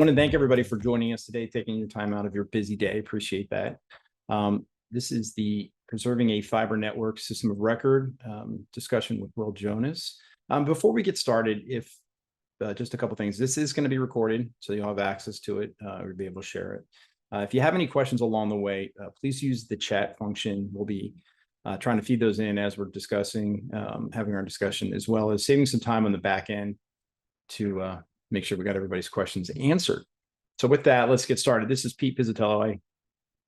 want to thank everybody for joining us today, taking your time out of your busy day. Appreciate that. This is the Preserving a Fiber Network System of Record discussion with Will Jonas. Before we get started, if just a couple things, this is going to be recorded, so you'll have access to it. We'll be able to share it. If you have any questions along the way, please use the chat function. We'll be trying to feed those in as we're discussing, having our discussion, as well as saving some time on the back end to make sure we got everybody's questions answered. So with that, let's get started. This is Pete Pizzatello. I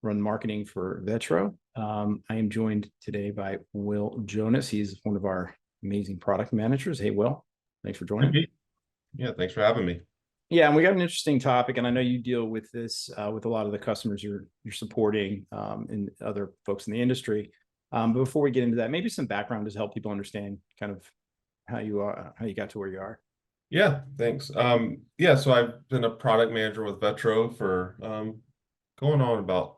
run marketing for Vetro. I am joined today by Will Jonas. He's one of our amazing product managers. Hey, Will, thanks for joining. Hey, yeah, thanks for having me. Yeah, and we got an interesting topic, and I know you deal with this with a lot of the customers you're supporting and other folks in the industry. But before we get into that, maybe some background to help people understand kind of how you got to where you are. Yeah, thanks. Yeah, so I've been a product manager with Vetro for going on about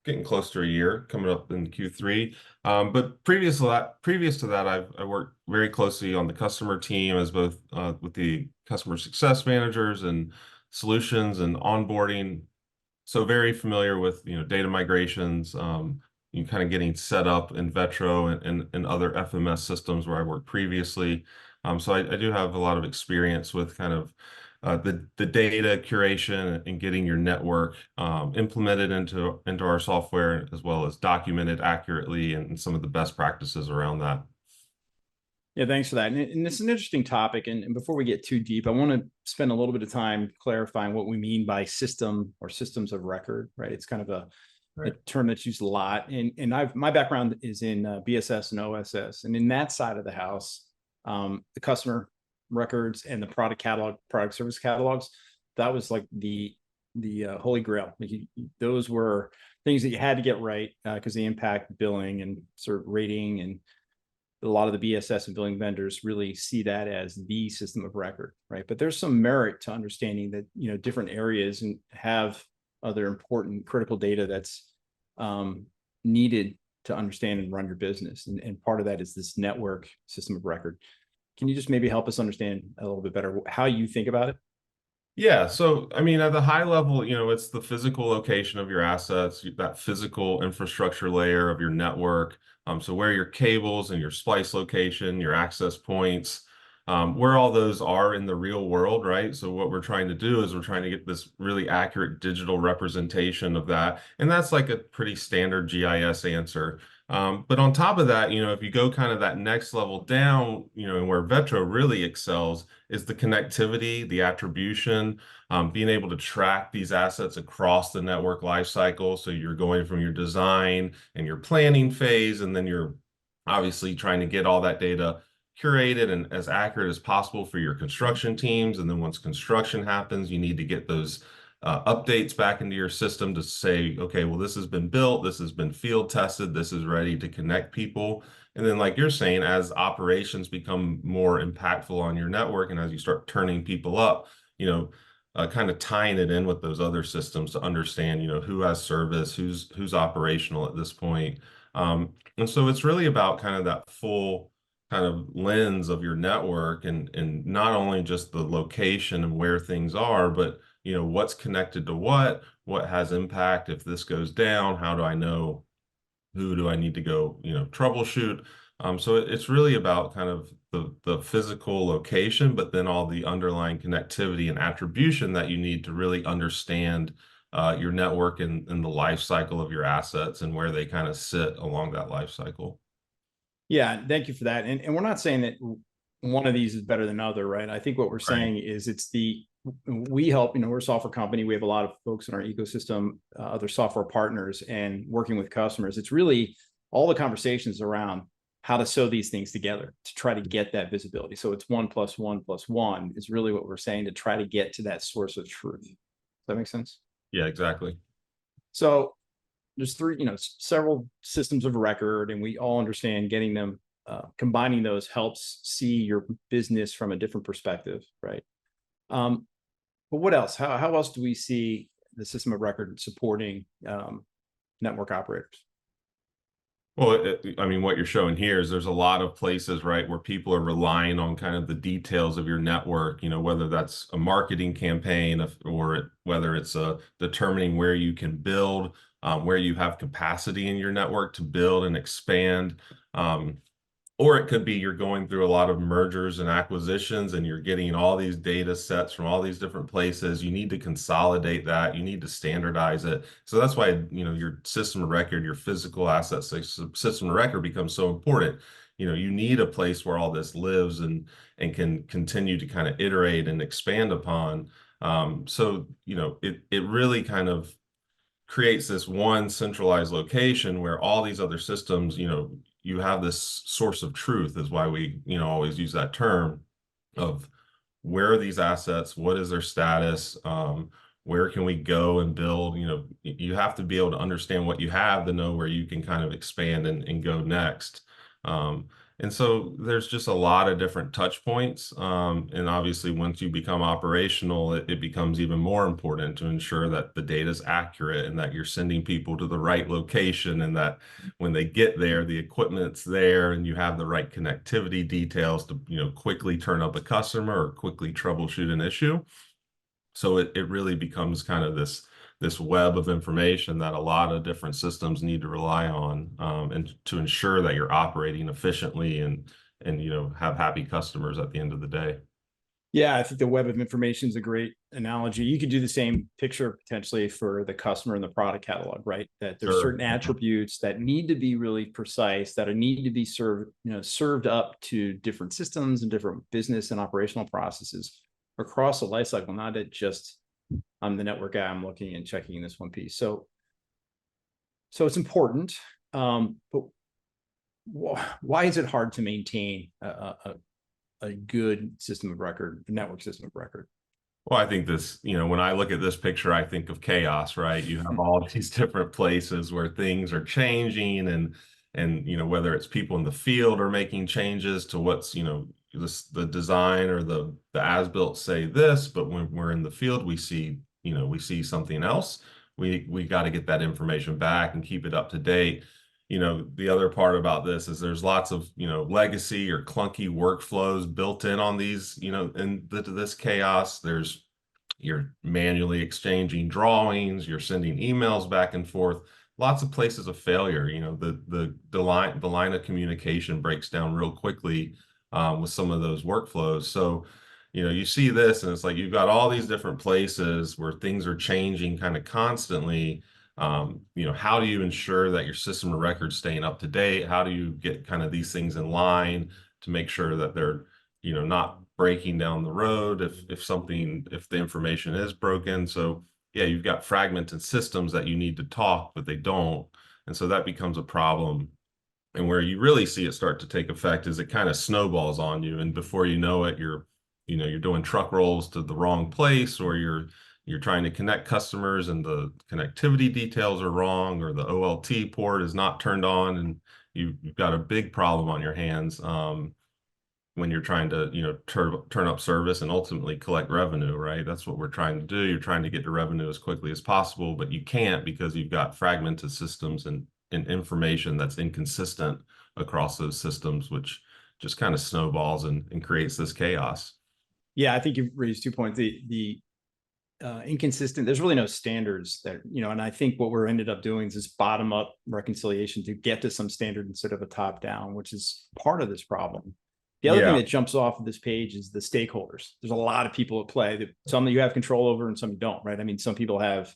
getting close to a year, coming up in Q3. But previous to that, I worked very closely on the customer team as both with the customer success managers and solutions and onboarding. So very familiar with data migrations, you kind of getting set up in Vetro and other FMS systems where I worked previously. So I do have a lot of experience with kind of the data curation and getting your network implemented into our software, as well as documented accurately and some of the best practices around that. Yeah, thanks for that. And it's an interesting topic. And before we get too deep, I want to spend a little bit of time clarifying what we mean by system or systems of record, right? It's kind of a term that's used a lot. And my background is in BSS and OSS. And in that side of the house, the customer records and the product catalog, product service catalogs, that was like the holy grail. Those were things that you had to get right because they impact billing and sort of rating, and a lot of the BSS and billing vendors really see that as the system of record, right? But there's some merit to understanding that different areas and have other important critical data that's needed to understand and run your business. And part of that is this network system of record. Can you just maybe help us understand a little bit better how you think about it? Yeah, so I mean, at the high level, it's the physical location of your assets, that physical infrastructure layer of your network. So where your cables and your splice location, your access points, where all those are in the real world, right? So what we're trying to do is we're trying to get this really accurate digital representation of that. And that's like a pretty standard GIS answer. But on top of that, if you go kind of that next level down, and where Vetro really excels is the connectivity, the attribution, being able to track these assets across the network lifecycle. So you're going from your design and your planning phase, and then you're obviously trying to get all that data curated and as accurate as possible for your construction teams. And then once construction happens, you need to get those updates back into your system to say, okay, well, this has been built, this has been field tested, this is ready to connect people. And then, like you're saying, as operations become more impactful on your network and as you start turning people up, kind of tying it in with those other systems to understand, who has service, who's operational at this point. And so it's really about kind of that full kind of lens of your network and not only just the location and where things are, but what's connected to what has impact. If this goes down, how do I know who do I need to go, troubleshoot? So it's really about kind of the physical location, but then all the underlying connectivity and attribution that you need to really understand your network and the life cycle of your assets and where they kind of sit along that life cycle. Yeah, thank you for that. And we're not saying that one of these is better than other, right? I think what we're saying is we help, we're a software company. We have a lot of folks in our ecosystem, other software partners, and working with customers. It's really all the conversations around how to sew these things together to try to get that visibility. So it's 1 + 1 + 1 is really what we're saying, to try to get to that source of truth. Does that make sense? Yeah, exactly. So there's several systems of record, and we all understand getting them, combining those helps see your business from a different perspective, right? But what else? How else do we see the system of record supporting network operators? Well, I mean, what you're showing here is there's a lot of places, right, where people are relying on kind of the details of your network, whether that's a marketing campaign or whether it's determining where you can build, where you have capacity in your network to build and expand. Um, Or it could be you're going through a lot of mergers and acquisitions and you're getting all these data sets from all these different places. You need to consolidate that. You need to standardize it. So that's why, your system of record, your physical assets, system of record becomes so important. You need a place where all this lives and can continue to kind of iterate and expand upon. It really kind of creates this one centralized location where all these other systems, you have this source of truth is why we, always use that term of where are these assets? What is their status? Where can we go and build? You have to be able to understand what you have to know where you can kind of expand and go next. And so there's just a lot of different touch points. And obviously, once you become operational, it becomes even more important to ensure that the data is accurate and that you're sending people to the right location and that when they get there, the equipment's there and you have the right connectivity details to, quickly turn up a customer or quickly troubleshoot an issue. So it really becomes kind of this web of information that a lot of different systems need to rely on, and to ensure that you're operating efficiently and have happy customers at the end of the day. Yeah, I think the web of information is a great analogy. You could do the same picture potentially for the customer and the product catalog, right? That there's Sure. certain attributes that need to be really precise, that need to be served up to different systems and different business and operational processes across the lifecycle, not at just I'm the network guy, I'm looking and checking this one piece. So it's important, but why is it hard to maintain a good system of record, network system of record? Well, I think this, when I look at this picture, I think of chaos, right? You have all these different places where things are changing and whether it's people in the field are making changes to what's, the design or the as-built say this, but when we're in the field, we see something else. We got to get that information back and keep it up to date. The other part about this is there's lots of, legacy or clunky workflows built in on these, this chaos. You're manually exchanging drawings, you're sending emails back and forth, lots of places of failure. The line of communication breaks down real quickly with some of those workflows. So, you see this and it's like you've got all these different places where things are changing kind of constantly. How do you ensure that your system of records staying up to date? How do you get kind of these things in line to make sure that they're, not breaking down the road if the information is broken? So yeah, you've got fragmented systems that you need to talk, but they don't. And so that becomes a problem. And where you really see it start to take effect is it kind of snowballs on you. And before you know it, you're doing truck rolls to the wrong place, or you're trying to connect customers and the connectivity details are wrong, or the OLT port is not turned on, and you've got a big problem on your hands when you're trying to turn up service and ultimately collect revenue, right? That's what we're trying to do. You're trying to get to revenue as quickly as possible, but you can't because you've got fragmented systems and information that's inconsistent across those systems, which just kind of snowballs and creates this chaos. Yeah, I think you raised 2 points. The inconsistent, there's really no standards that, and I think what we're ended up doing is this bottom up reconciliation to get to some standard instead of a top down, which is part of this problem. The other thing that jumps off of this page is the stakeholders. There's a lot of people at play, some that you have control over and some you don't, right? I mean, some people have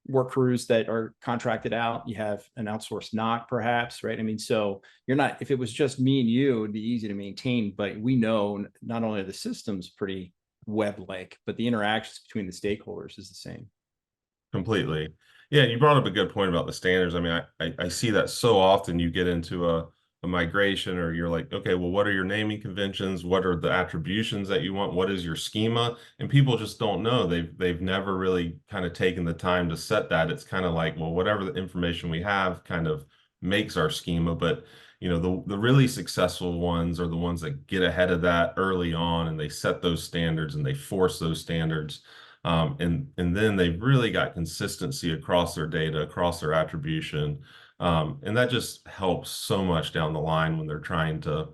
work crews that are contracted out. You have an outsourced NOC perhaps, right? I mean, so you're not, if it was just me and you, it'd be easy to maintain, but we know not only are the systems pretty web-like, but the interactions between the stakeholders is the same. Completely. Yeah, you brought up a good point about the standards. I mean, I see that so often. You get into a migration, or you're like, okay, well, what are your naming conventions? What are the attributions that you want? What is your schema? And people just don't know. They've never really kind of taken the time to set that. It's kind of like, well, whatever the information we have kind of makes our schema. But the really successful ones are the ones that get ahead of that early on, and they set those standards and they force those standards. And then they've really got consistency across their data, across their attribution. And that just helps so much down the line when they're trying to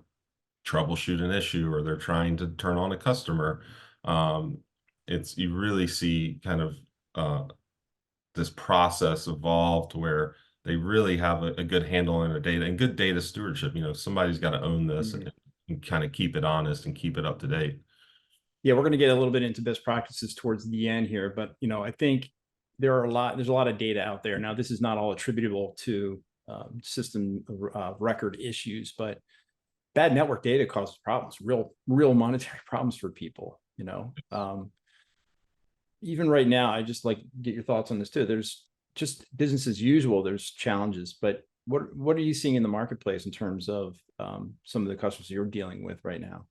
troubleshoot an issue or they're trying to turn on a customer. You really see kind of this process evolve to where they really have a good handle on their data and good data stewardship. Somebody's got to own this and kind of keep it honest and keep it up to date. Yeah, we're going to get a little bit into best practices towards the end here, but I think there's a lot of data out there. Now, this is not all attributable to system record issues, but bad network data causes problems, real monetary problems for people. Even right now, I just like get your thoughts on this too. There's just business as usual. There's challenges, but what are you seeing in the marketplace in terms of some of the customers you're dealing with right now?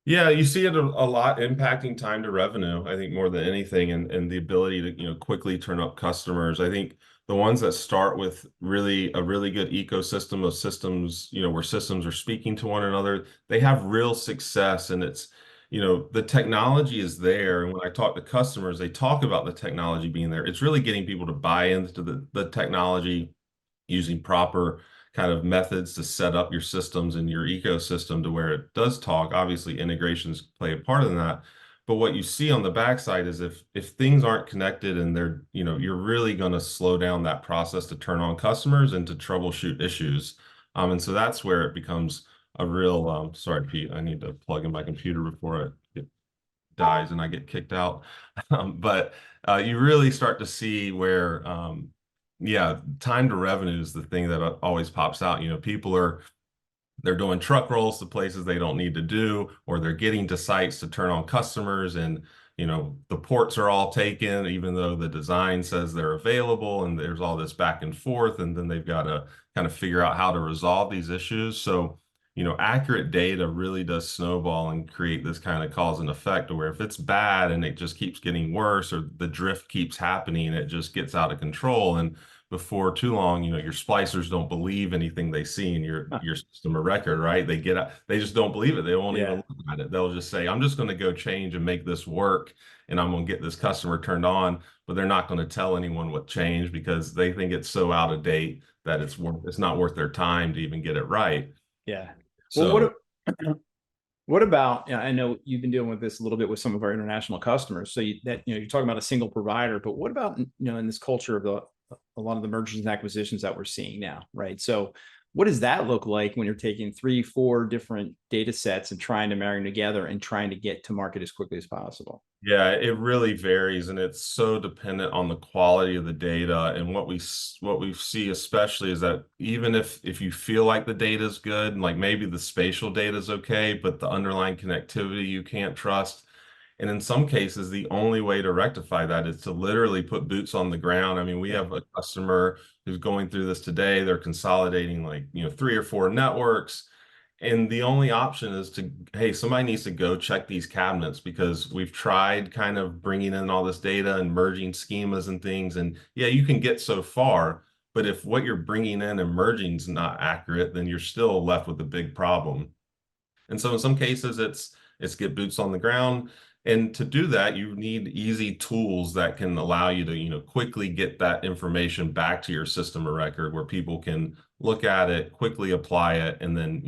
Yeah, you see it a lot impacting time to revenue, I think, more than anything, and the ability to, quickly turn up customers. I think the ones that start with a really good ecosystem of systems, where systems are speaking to one another, they have real success. And it's, the technology is there. And when I talk to customers, they talk about the technology being there. It's really getting people to buy into the technology, using proper kind of methods to set up your systems and your ecosystem to where it does talk. Obviously, integrations play a part in that. But what you see on the backside is if things aren't connected and they're, you're really going to slow down that process to turn on customers and to troubleshoot issues. And so that's where it becomes a real, sorry, Pete, I need to plug in my computer before it dies and I get kicked out. But you really start to see where, yeah, time to revenue is the thing that always pops out. They're doing truck rolls to places they don't need to do, or they're getting to sites to turn on customers, and the ports are all taken, even though the design says they're available, and there's all this back and forth, and then they've got to kind of figure out how to resolve these issues. So, accurate data really does snowball and create this kind of cause and effect, where if it's bad and it just keeps getting worse, or the drift keeps happening, it just gets out of control. And before too long, your splicers don't believe anything they see in your system of record, right? They just don't believe it. They won't even look at it. They'll just say, I'm just going to go change and make this work, and I'm going to get this customer turned on, but they're not going to tell anyone what changed because they think it's so out of date that it's not worth their time to even get it right. Yeah. So, well, what about, I know you've been dealing with this a little bit with some of our international customers. So you're talking about a single provider, but what about, in this culture of a lot of the mergers and acquisitions that we're seeing now, right? So what does that look like when you're taking 3-4 different data sets and trying to marry them together and trying to get to market as quickly as possible? yeah, it really varies, and it's so dependent on the quality of the data. And what we see especially is that even if you feel like the data is good, and like maybe the spatial data is okay, but the underlying connectivity you can't trust. And in some cases, the only way to rectify that is to literally put boots on the ground. I mean, we have a customer who's going through this today. They're consolidating 3 or 4 networks. And the only option is hey, somebody needs to go check these cabinets, because we've tried kind of bringing in all this data and merging schemas and things. And yeah, you can get so far, but if what you're bringing in and merging is not accurate, then you're still left with a big problem. And so in some cases, it's get boots on the ground. And to do that, you need easy tools that can allow you to, quickly get that information back to your system of record where people can look at it, quickly apply it. And then,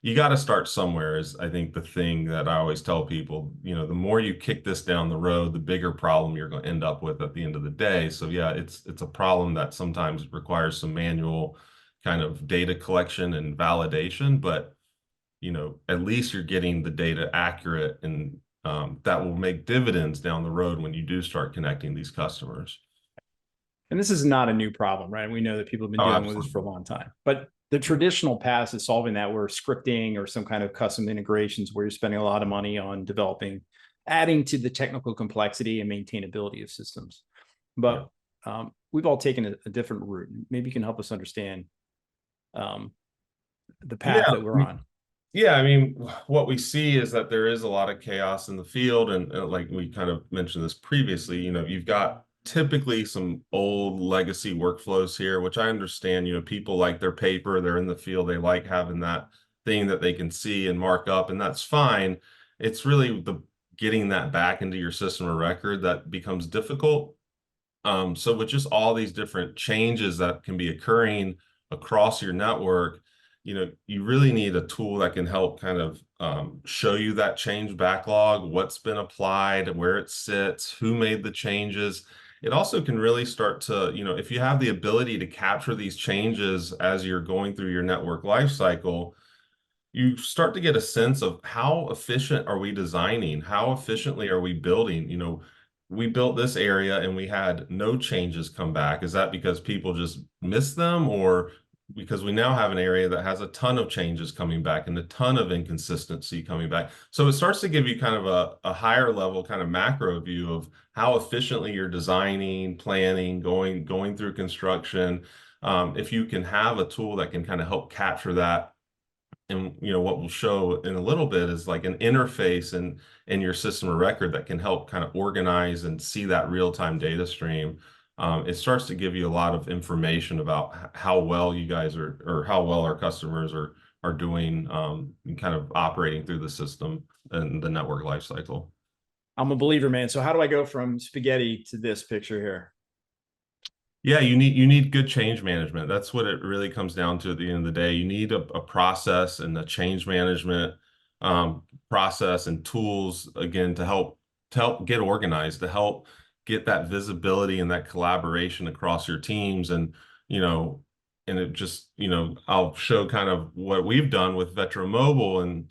you got to start somewhere is, I think, the thing that I always tell people. The more you kick this down the road, the bigger problem you're going to end up with at the end of the day. So yeah, it's a problem that sometimes requires some manual kind of data collection and validation, but at least you're getting the data accurate, and that will make dividends down the road when you do start connecting these customers. And this is not a new problem, right? We know that people have been dealing with this for a long time, but the traditional paths of solving that were scripting or some kind of custom integrations where you're spending a lot of money on adding to the technical complexity and maintainability of systems. But we've all taken a different route. Maybe you can help us understand the path that we're on. Yeah, I mean, what we see is that there is a lot of chaos in the field. And like we kind of mentioned this previously, you've got typically some old legacy workflows here, which I understand, people like their paper, they're in the field, they like having that thing that they can see and mark up, and that's fine. It's really getting that back into your system of record that becomes difficult. So with just all these different changes that can be occurring across your network, you really need a tool that can help kind of show you that change backlog, what's been applied, where it sits, who made the changes. It also can really start to, if you have the ability to capture these changes as you're going through your network lifecycle, you start to get a sense of how efficient are we designing? How efficiently are we building? We built this area and we had no changes come back. Is that because people just missed them, or because we now have an area that has a ton of changes coming back and a ton of inconsistency coming back? So it starts to give you kind of a higher level kind of macro view of how efficiently you're designing, planning, going through construction. If you can have a tool that can kind of help capture that. And what we'll show in a little bit is like an interface in your system of record that can help kind of organize and see that real-time data stream. It starts to give you a lot of information about how well you guys are, or how well our customers are doing, kind of operating through the system and the network lifecycle. I'm a believer, man. So how do I go from spaghetti to this picture here? Yeah, you need good change management. That's what it really comes down to at the end of the day. You need a process and a change management process and tools, again, to help get organized, to help get that visibility and that collaboration across your teams. And it just, I'll show kind of what we've done with Vetro Mobile. And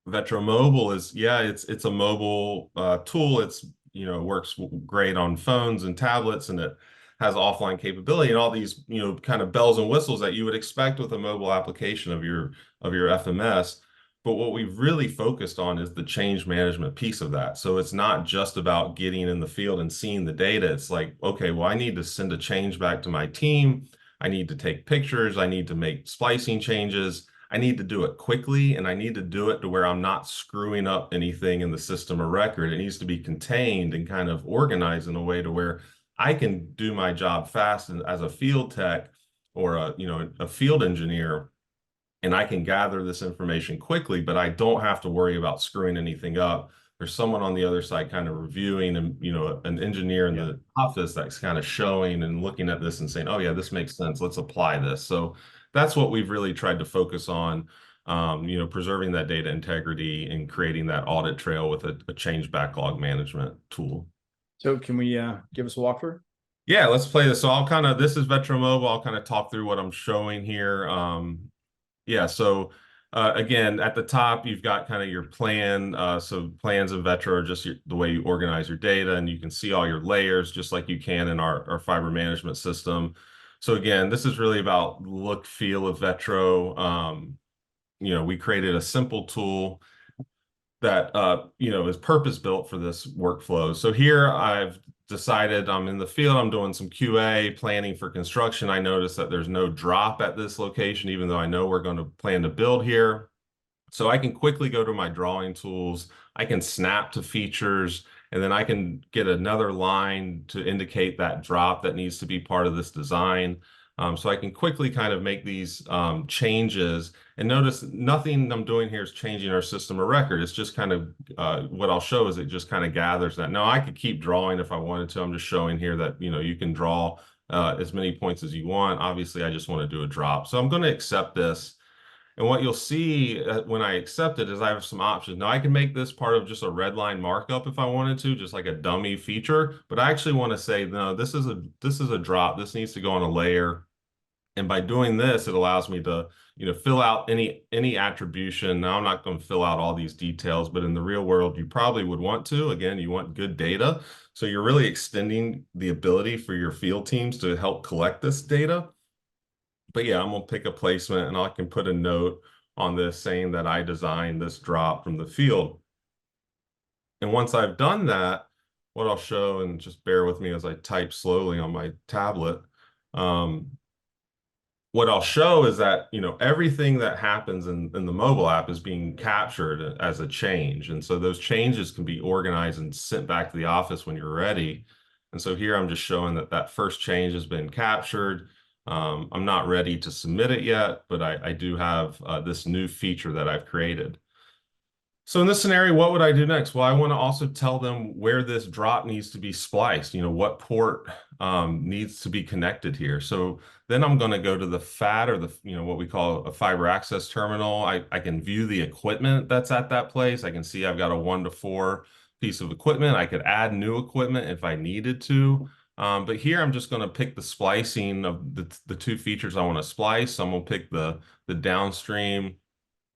Vetro Mobile is, it's a mobile tool. It's, works great on phones and tablets, and it has offline capability and all these, kind of bells and whistles that you would expect with a mobile application of your FMS. But what we've really focused on is the change management piece of that. So it's not just about getting in the field and seeing the data. It's like, okay, well, I need to send a change back to my team. I need to take pictures. I need to make splicing changes. I need to do it quickly, and I need to do it to where I'm not screwing up anything in the system of record. It needs to be contained and kind of organized in a way to where I can do my job fast and as a field tech or a field engineer, and I can gather this information quickly, but I don't have to worry about screwing anything up. There's someone on the other side kind of reviewing, and an engineer in the office that's kind of showing and looking at this and saying, oh yeah, this makes sense. Let's apply this. So that's what we've really tried to focus on, preserving that data integrity and creating that audit trail with a change backlog management tool. So can we give us a walkthrough? Yeah, let's play this. So this is Vetro Mobile. I'll kind of talk through what I'm showing here. So again, at the top, you've got kind of your plan. So plans in Vetro are just the way you organize your data, and you can see all your layers just like you can in our fiber management system. So again, this is really about look, feel of Vetro. We created a simple tool that is purpose built for this workflow. So here I've decided I'm in the field, I'm doing some QA planning for construction. I noticed that there's no drop at this location, even though I know we're going to plan to build here. So I can quickly go to my drawing tools, I can snap to features, and then I can get another line to indicate that drop that needs to be part of this design. So I can quickly kind of make these changes, and notice nothing I'm doing here is changing our system of record. It's just kind of what I'll show is it just kind of gathers that. Now I could keep drawing if I wanted to. I'm just showing here that you can draw as many points as you want. Obviously, I just want to do a drop. So I'm going to accept this. And what you'll see when I accept it is I have some options. Now I can make this part of just a red line markup if I wanted to, just like a dummy feature. But I actually want to say, no, this is a drop. This needs to go on a layer. And by doing this, it allows me to, fill out any attribution. Now I'm not going to fill out all these details, but in the real world, you probably would want to. Again, you want good data. So you're really extending the ability for your field teams to help collect this data. But yeah, I'm going to pick a placement, and I can put a note on this saying that I designed this drop from the field. And once I've done that, what I'll show, and just bear with me as I type slowly on my tablet, what I'll show is that, everything that happens in the mobile app is being captured as a change. And so those changes can be organized and sent back to the office when you're ready. And so here I'm just showing that first change has been captured. I'm not ready to submit it yet, but I do have this new feature that I've created. So in this scenario, what would I do next? Well, I want to also tell them where this drop needs to be spliced, what port needs to be connected here. So then I'm going to go to the FAT, or what we call a fiber access terminal. I can view the equipment that's at that place. I can see I've got a 1 to 4 piece of equipment. I could add new equipment if I needed to. But here I'm just going to pick the splicing of the two features I want to splice. So I'm going to pick the downstream.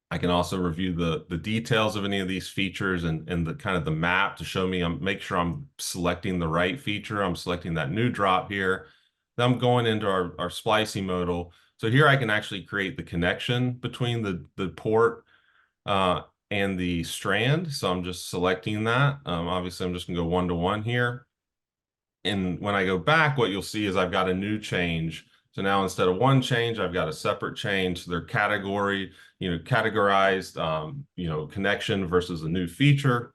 I can also review the details of any of these features and the kind of the map to show me, make sure I'm selecting the right feature. I'm selecting that new drop here. Then I'm going into our splicing modal. So here I can actually create the connection between the port and the strand. So I'm just selecting that. Obviously, I'm just gonna go 1 to 1 here. And when I go back, what you'll see is I've got a new change. So now instead of one change, I've got a separate change. So they're categorized, connection versus a new feature.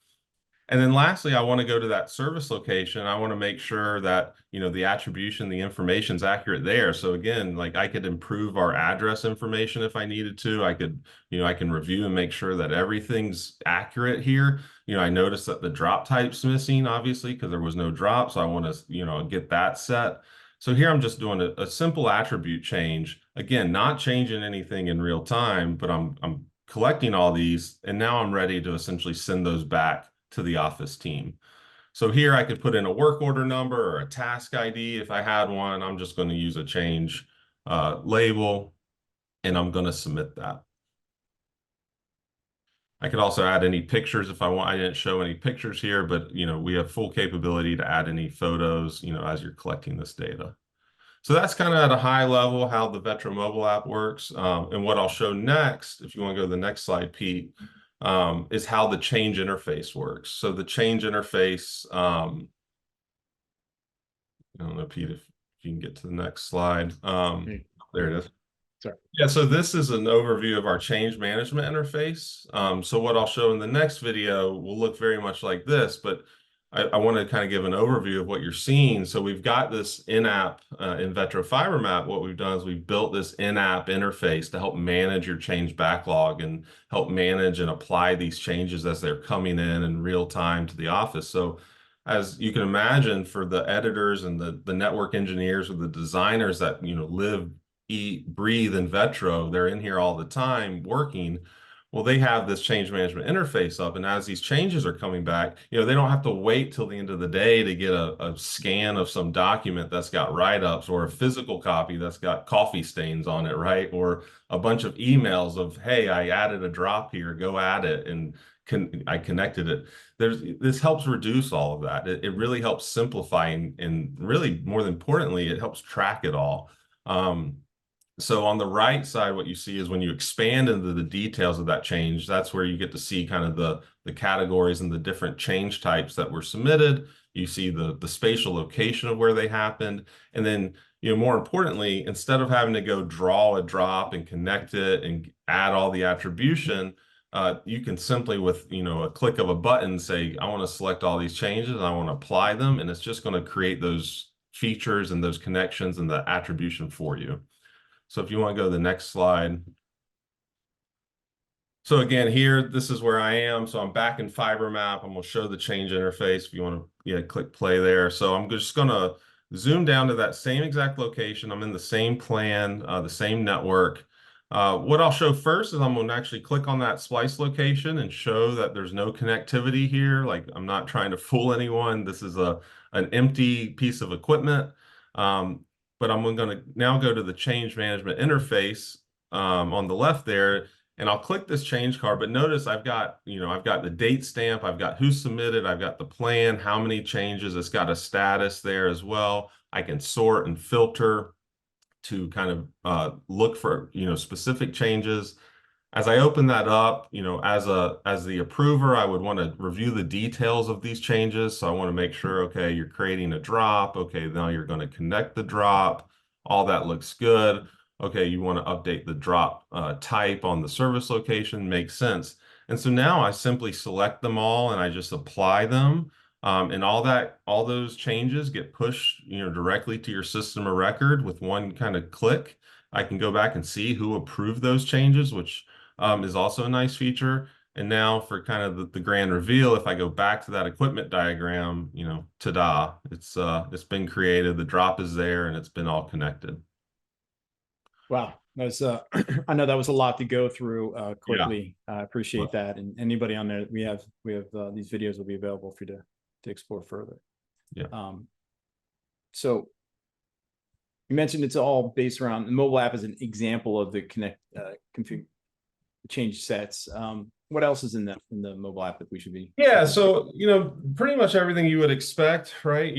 And then lastly, I want to go to that service location. I want to make sure that, the attribution, the information is accurate there. So again, like I could improve our address information if I needed to. I could, I can review and make sure that everything's accurate here. I noticed that the drop type's missing, obviously, because there was no drop. So I want to, get that set. So here I'm just doing a simple attribute change. Again, not changing anything in real time, but I'm collecting all these, and now I'm ready to essentially send those back to the office team. So here I could put in a work order number or a task ID if I had one. I'm just going to use a change label, and I'm going to submit that. I could also add any pictures if I want. I didn't show any pictures here, but we have full capability to add any photos, as you're collecting this data. So that's kind of at a high level how the Vetro mobile app works. And what I'll show next, if you want to go to the next slide, Pete, is how the change interface works. So the change interface, I don't know, Pete, if you can get to the next slide. There it is. Sorry. Yeah, so this is an overview of our change management interface. So what I'll show in the next video will look very much like this, but I want to kind of give an overview of what you're seeing. So we've got this in-app in Vetro Fiber Map. What we've done is we've built this in-app interface to help manage your change backlog and help manage and apply these changes as they're coming in real time to the office. So as you can imagine, for the editors and the network engineers or the designers that live, eat, breathe in Vetro, they're in here all the time working. Well, they have this change management interface up, and as these changes are coming back, they don't have to wait till the end of the day to get a scan of some document that's got write-ups or a physical copy that's got coffee stains on it, right? Or a bunch of emails of, hey, I added a drop here, go add it, and I connected it. This helps reduce all of that. It really helps simplify and really, more than importantly, it helps track it all. So on the right side, what you see is when you expand into the details of that change, that's where you get to see kind of the categories and the different change types that were submitted. You see the spatial location of where they happened. And then, more importantly, instead of having to go draw a drop and connect it and add all the attribution, you can simply with, a click of a button say, I want to select all these changes and I want to apply them. And it's just going to create those features and those connections and the attribution for you. So if you want to go to the next slide. So again, here, this is where I am. So I'm back in Fiber Map. I'm going to show the change interface if you want to click play there. So I'm just going to zoom down to that same exact location. I'm in the same plan, the same network. What I'll show first is I'm going to actually click on that splice location and show that there's no connectivity here. Like I'm not trying to fool anyone. This is an empty piece of equipment. But I'm going to now go to the change management interface on the left there, and I'll click this change card. But notice I've got the date stamp, I've got who submitted, I've got the plan, how many changes. It's got a status there as well. I can sort and filter to kind of look for specific changes. As I open that up, as the approver, I would want to review the details of these changes. So I want to make sure, okay, you're creating a drop. Okay, now you're going to connect the drop. All that looks good. Okay, you want to update the drop type on the service location. Makes sense. And so now I simply select them all and I just apply them. And all those changes get pushed, directly to your system of record with one kind of click. I can go back and see who approved those changes, which is also a nice feature. And now for kind of the grand reveal, if I go back to that equipment diagram, ta-da, it's been created, the drop is there, and it's been all connected. Wow. That's I know that was a lot to go through quickly. I appreciate Well, that. And anybody on there, we have these videos will be available for you to explore further. Yeah. So you mentioned it's all based around the mobile app as an example of the config change sets. What else is in the mobile app that we should be? Yeah, so pretty much everything you would expect, right?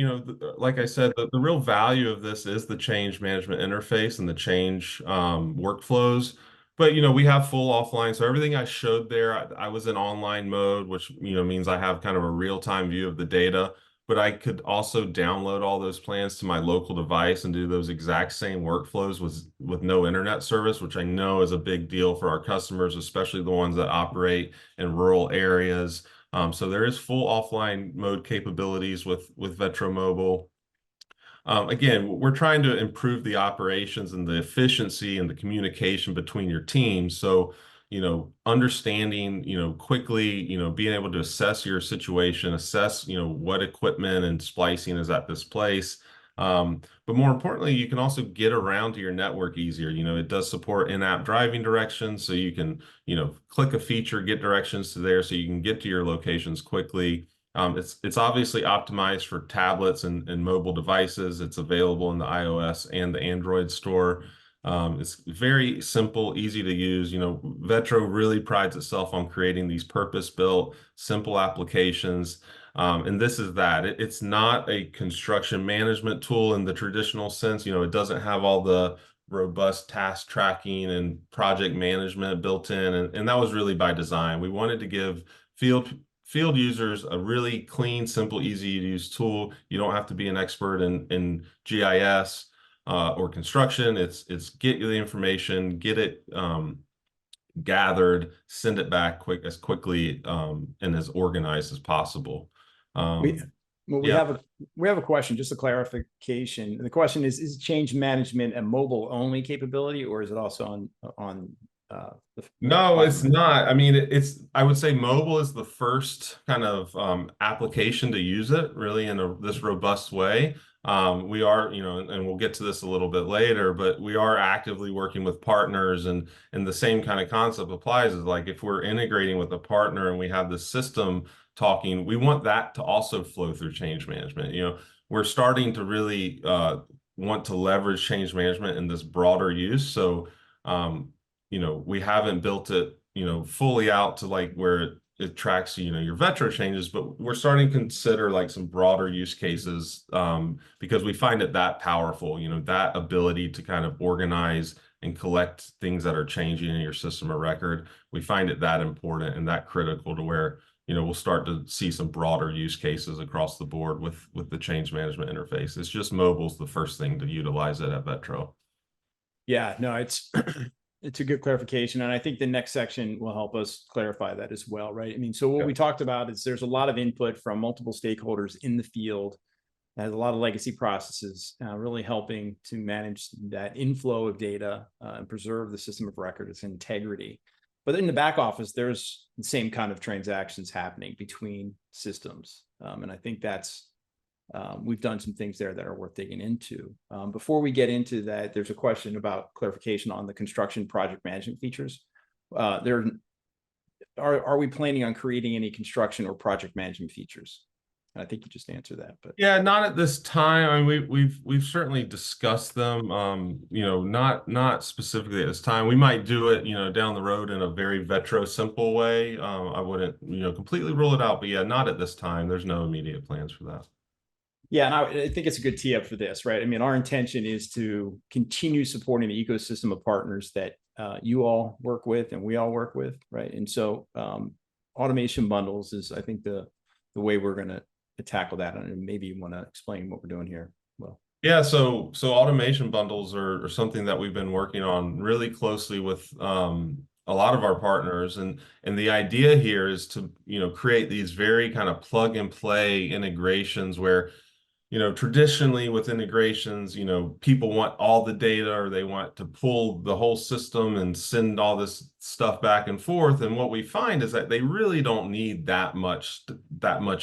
Like I said, the real value of this is the change management interface and the change workflows. But we have full offline, so everything I showed there, I was in online mode, which means I have kind of a real-time view of the data. But I could also download all those plans to my local device and do those exact same workflows with no internet service, which I know is a big deal for our customers, especially the ones that operate in rural areas. So there is full offline mode capabilities with Vetro Mobile. Again, we're trying to improve the operations and the efficiency and the communication between your teams. So, understanding, quickly, being able to assess your situation, assess, what equipment and splicing is at this place. But more importantly, you can also get around to your network easier. It does support in-app driving directions, so you can, click a feature, get directions to there so you can get to your locations quickly. It's obviously optimized for tablets and mobile devices. It's available in the iOS and the Android store. It's very simple, easy to use. Vetro really prides itself on creating these purpose-built, simple applications. And this is that. It's not a construction management tool in the traditional sense. It doesn't have all the robust task tracking and project management built in. And that was really by design. We wanted to give field users a really clean, simple, easy to use tool. You don't have to be an expert in GIS or construction. It's get the information, get it gathered, send it back as quickly and as organized as possible. We have a question, just a clarification. The question is change management a mobile only capability, or is it also on no, it's not. I mean, I would say mobile is the first kind of application to use it really in this robust way. We are, and we'll get to this a little bit later, but we are actively working with partners, and the same kind of concept applies. Is like if we're integrating with a partner and we have the system talking, we want that to also flow through change management. We're starting to really want to leverage change management in this broader use. So we haven't built it, fully out to like where it tracks, your Vetro changes, but we're starting to consider like some broader use cases because we find it that powerful, that ability to kind of organize and collect things that are changing in your system of record. We find it that important and that critical to where, we'll start to see some broader use cases across the board with the change management interface. It's just mobile's the first thing to utilize it at Vetro. Yeah, no, it's it's a good clarification. And I think the next section will help us clarify that as well, right? I mean, so what we talked about is there's a lot of input from multiple stakeholders in the field. Has a lot of legacy processes really helping to manage that inflow of data and preserve the system of record, its integrity. But in the back office, there's the same kind of transactions happening between systems. And I think that's we've done some things there that are worth digging into. Before we get into that, there's a question about clarification on the construction project management features. Are we planning on creating any construction or project management features? And I think you just answered that, but yeah, not at this time. I mean, we've certainly discussed them. Not specifically at this time. We might do it, down the road in a very Vetro simple way. I wouldn't, completely rule it out, but yeah, not at this time. There's no immediate plans for that. Yeah, and I think it's a good tee up for this, right? I mean, our intention is to continue supporting the ecosystem of partners that you all work with and we all work with, right? And so automation bundles is, I think, the way we're going to tackle that. And maybe you want to explain what we're doing here. Well, yeah, so automation bundles are something that we've been working on really closely with a lot of our partners, and the idea here is to create these very kind of plug and play integrations where traditionally with integrations, people want all the data or they want to pull the whole system and send all this stuff back and forth. And what we find is that they really don't need that much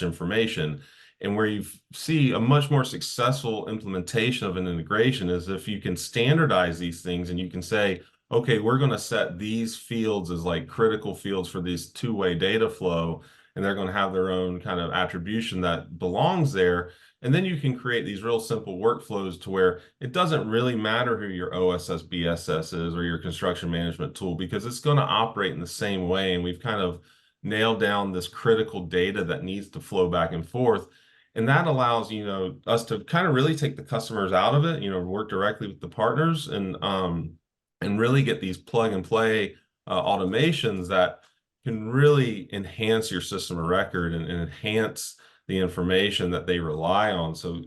information. And where you see a much more successful implementation of an integration is if you can standardize these things and you can say, okay, we're going to set these fields as like critical fields for this two-way data flow, and they're going to have their own kind of attribution that belongs there. And then you can create these real simple workflows to where it doesn't really matter who your OSS BSS is or your construction management tool, because it's going to operate in the same way. And we've kind of nailed down this critical data that needs to flow back and forth. And that allows, us to kind of really take the customers out of it, work directly with the partners and really get these plug and play automations that can really enhance your system of record and enhance the information that they rely on. So,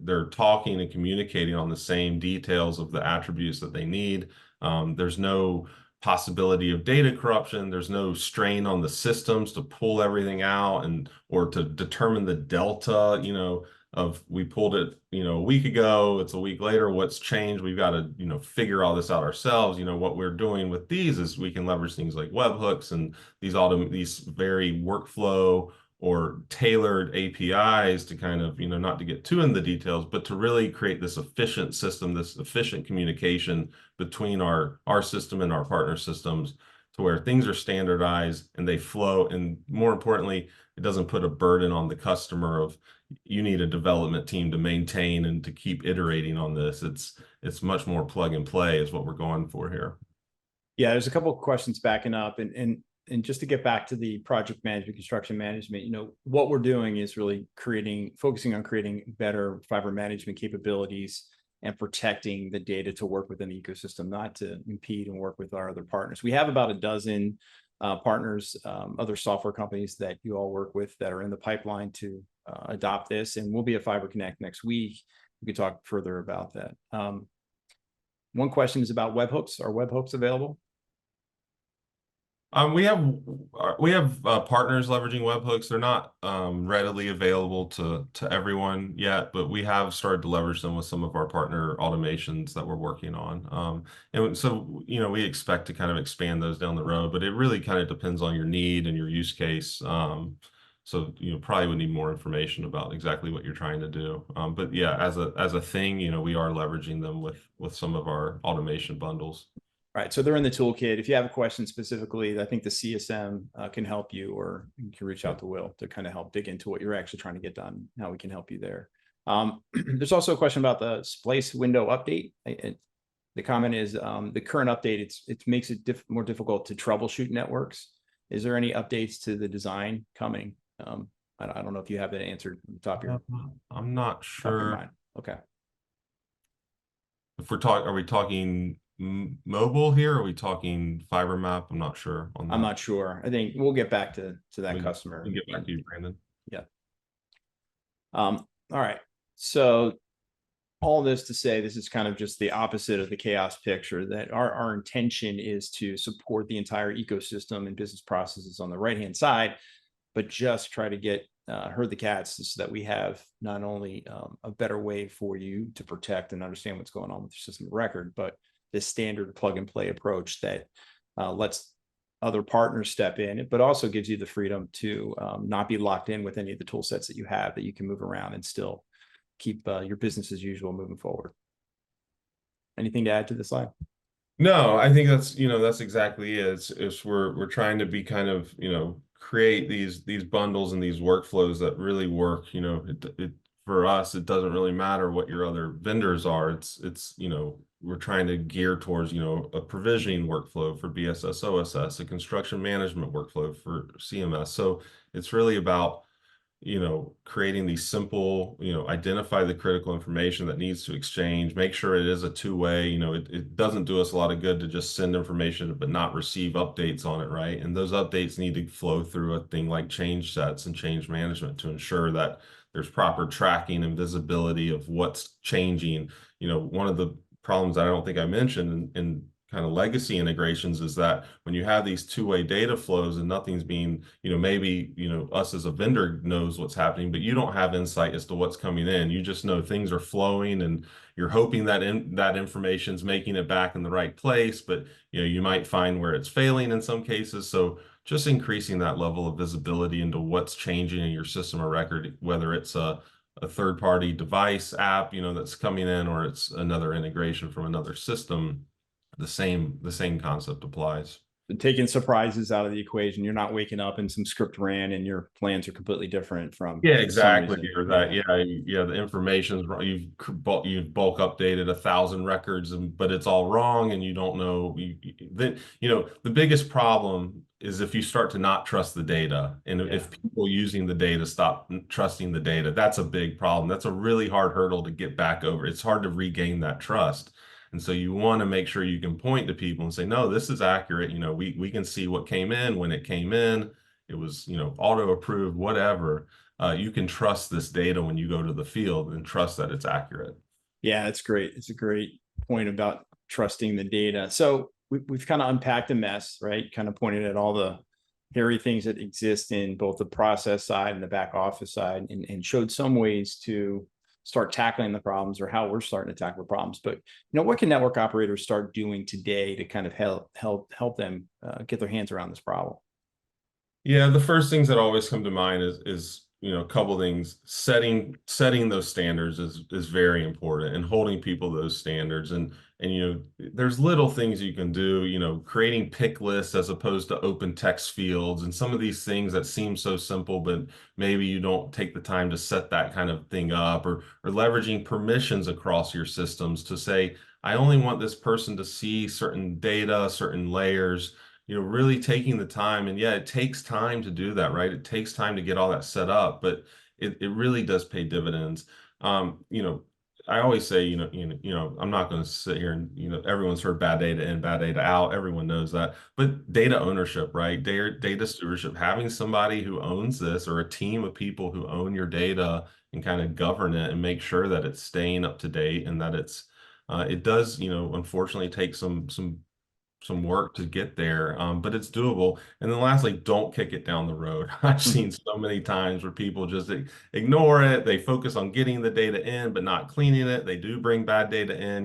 they're talking and communicating on the same details of the attributes that they need. There's no possibility of data corruption. There's no strain on the systems to pull everything out or to determine the delta, of we pulled it, a week ago, it's a week later, what's changed? We've got to, figure all this out ourselves. What we're doing with these is we can leverage things like webhooks and these very workflow or tailored APIs to kind of, not to get too in the details, but to really create this efficient system, this efficient communication between our system and our partner systems, to where things are standardized and they flow. And more importantly, it doesn't put a burden on the customer of, you need a development team to maintain and to keep iterating on this. It's much more plug and play is what we're going for here. Yeah, there's a couple of questions backing up, and just to get back to the project management, construction management, what we're doing is really focusing on creating better fiber management capabilities and protecting the data to work within the ecosystem, not to impede and work with our other partners. We have about a dozen partners, other software companies that you all work with that are in the pipeline to adopt this, and we'll be at Fiber Connect next week. We can talk further about that. One question is about webhooks. Are webhooks available? We have partners leveraging webhooks. They're not readily available to everyone yet, but we have started to leverage them with some of our partner automations that we're working on. And so, we expect to kind of expand those down the road, but it really kind of depends on your need and your use case. So, probably would need more information about exactly what you're trying to do. But yeah, as a thing, we are leveraging them with some of our automation bundles. Right. So they're in the toolkit. If you have a question specifically, I think the CSM can help you, or you can reach out to Will to kind of help dig into what you're actually trying to get done, how we can help you there. There's also a question about the splice window update. The comment is the current update, it makes it more difficult to troubleshoot networks. Is there any updates to the design coming? I don't know if you have that answered on the top of your. I'm not sure. Okay. If are we talking mobile here? Are we talking fiber map? I'm not sure on that. I'm not sure. I think we'll get back to that customer. We'll get back to you, Brandon. Yeah. All right. So all this to say, this is kind of just the opposite of the chaos picture, that our intention is to support the entire ecosystem and business processes on the right-hand side, but just try to herd the cats so that we have not only a better way for you to protect and understand what's going on with your system of record, but this standard plug and play approach that lets other partners step in, but also gives you the freedom to not be locked in with any of the tool sets that you have, that you can move around and still keep your business as usual moving forward. Anything to add to this slide? No, I think that's exactly it. We're trying to be kind of, create these bundles and these workflows that really work. For us, it doesn't really matter what your other vendors are. It's we're trying to gear towards, a provisioning workflow for BSS OSS, a construction management workflow for CMS. So it's really about, creating these simple, identify the critical information that needs to exchange, make sure it is a two-way. It doesn't do us a lot of good to just send information but not receive updates on it, right? And those updates need to flow through a thing like change sets and change management to ensure that there's proper tracking and visibility of what's changing. One of the problems that I don't think I mentioned in kind of legacy integrations is that when you have these two-way data flows and nothing's being, maybe, us as a vendor knows what's happening, but you don't have insight as to what's coming in. You just know things are flowing and you're hoping that that information's making it back in the right place, but you might find where it's failing in some cases. So just increasing that level of visibility into what's changing in your system of record, whether it's a third-party device app, that's coming in, or it's another integration from another system, the same concept applies. Taking surprises out of the equation. You're not waking up and some script ran and your plans are completely different from. Yeah, exactly. Or that, the information's wrong. You've bulk updated 1,000 records, but it's all wrong, and you don't know. Then the biggest problem is if you start to not trust the data, and if people using the data stop trusting the data, that's a big problem. That's a really hard hurdle to get back over. It's hard to regain that trust. And so you want to make sure you can point to people and say, no, this is accurate. We can see what came in, when it came in. It was, auto approved, whatever. You can trust this data when you go to the field and trust that it's accurate. Yeah, that's great. It's a great point about trusting the data. So we've kind of unpacked the mess, right? Kind of pointed at all the hairy things that exist in both the process side and the back office side, and showed some ways to start tackling the problems, or how we're starting to tackle the problems. But what can network operators start doing today to kind of help them get their hands around this problem? Yeah, the first things that always come to mind is a couple things. Setting those standards is very important, and holding people to those standards. And there's little things you can do, creating pick lists as opposed to open text fields, and some of these things that seem so simple, but maybe you don't take the time to set that kind of thing up, or leveraging permissions across your systems to say, I only want this person to see certain data, certain layers. Really taking the time. And yeah, it takes time to do that, right? It takes time to get all that set up, but it really does pay dividends. I always say, I'm not going to sit here and, everyone's heard bad data in, bad data out. Everyone knows that. But data ownership, right? Data stewardship, having somebody who owns this, or a team of people who own your data and kind of govern it and make sure that it's staying up to date, and that it does, unfortunately take some work to get there, but it's doable. And then lastly, don't kick it down the road. I've seen so many times where people just ignore it. They focus on getting the data in, but not cleaning it. They do bring bad data in,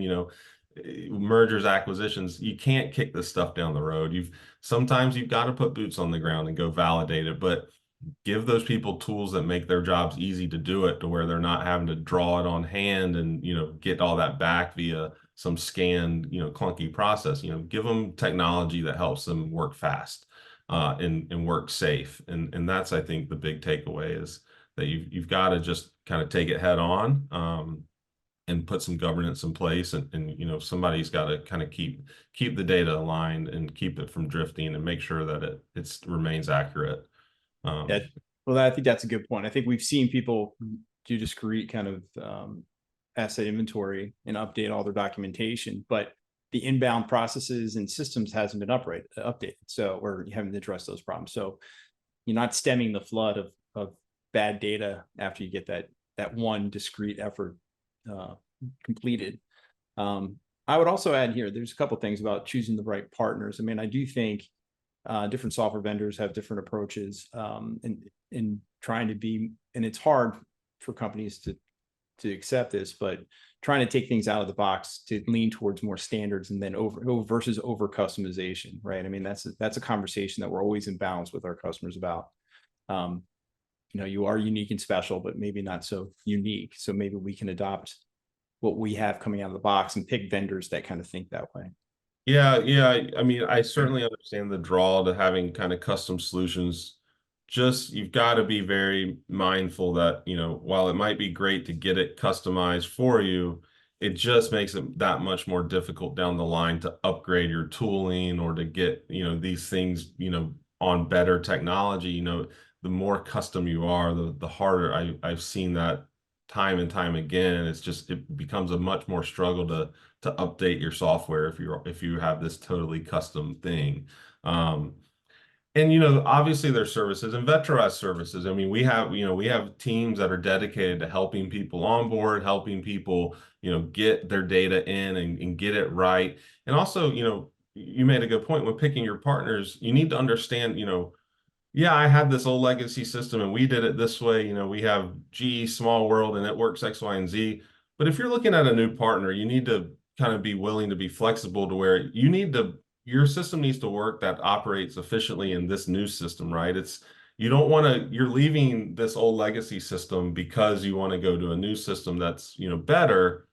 mergers, acquisitions. You can't kick this stuff down the road. Sometimes you've got to put boots on the ground and go validate it, but give those people tools that make their jobs easy to do it, to where they're not having to draw it on hand and, get all that back via some scanned, clunky process. Give them technology that helps them work fast and work safe. And that's, I think, the big takeaway is that you've got to just kind of take it head on and put some governance in place. And somebody's got to kind of keep the data aligned and keep it from drifting, and make sure that it remains accurate. Well, I think that's a good point. I think we've seen people do discrete kind of asset inventory and update all their documentation, but the inbound processes and systems hasn't been updated. So, or you haven't addressed those problems. So you're not stemming the flood of bad data after you get that one discrete effort completed. I would also add here, there's a couple of things about choosing the right partners. I mean, I do think different software vendors have different approaches in trying to be, and it's hard for companies to accept this, but trying to take things out of the box to lean towards more standards, and then versus over customization, right? I mean, that's a conversation that we're always in balance with our customers about. You are unique and special, but maybe not so unique. So maybe we can adopt what we have coming out of the box and pick vendors that kind of think that way. Yeah. I mean, I certainly understand the draw to having kind of custom solutions. Just, you've got to be very mindful that, while it might be great to get it customized for you, it just makes it that much more difficult down the line to upgrade your tooling, or to get, these things, on better technology. The more custom you are, the harder. I've seen that time and time again. It becomes a much more struggle to update your software if you have this totally custom thing. And obviously there's services and Veterized services. I mean, we have teams that are dedicated to helping people onboard, helping people, get their data in and get it right. And also, you made a good point when picking your partners. You need to understand, yeah, I had this old legacy system and we did it this way. We have GE Small World and it works X, Y, and Z. But if you're looking at a new partner, you need to kind of be willing to be flexible to where your system needs to work that operates efficiently in this new system, right? You're leaving this old legacy system because you want to go to a new system that's, better.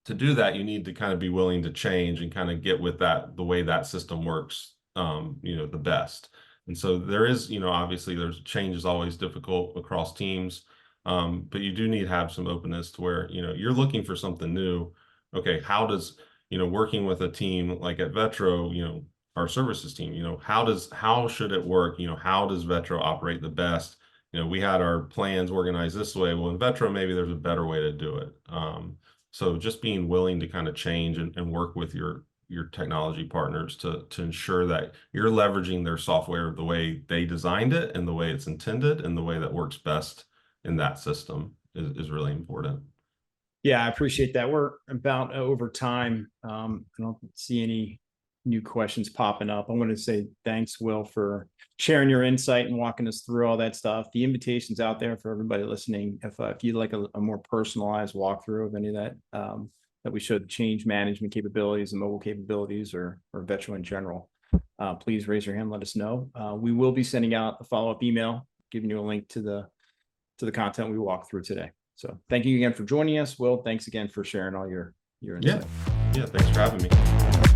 To do that, you need to kind of be willing to change and kind of get with the way that system works, the best. And so there is, obviously change is always difficult across teams, but you do need to have some openness to where, you're looking for something new. Okay, how does, working with a team like at Vetro, our services team, how should it work? How does Vetro operate the best? We had our plans organized this way. Well, in Vetro, maybe there's a better way to do it. So just being willing to kind of change and work with your technology partners to ensure that you're leveraging their software the way they designed it and the way it's intended and the way that works best in that system is really important. Yeah, I appreciate that. We're about over time. I don't see any new questions popping up. I want to say thanks, Will, for sharing your insight and walking us through all that stuff. The invitation's out there for everybody listening. If you'd like a more personalized walkthrough of any of that, that we showed change management capabilities and mobile capabilities or Vetro in general, please raise your hand, let us know. We will be sending out a follow-up email, giving you a link to the content we walked through today. So thank you again for joining us. Will, thanks again for sharing all your insight. Yeah, thanks for having me.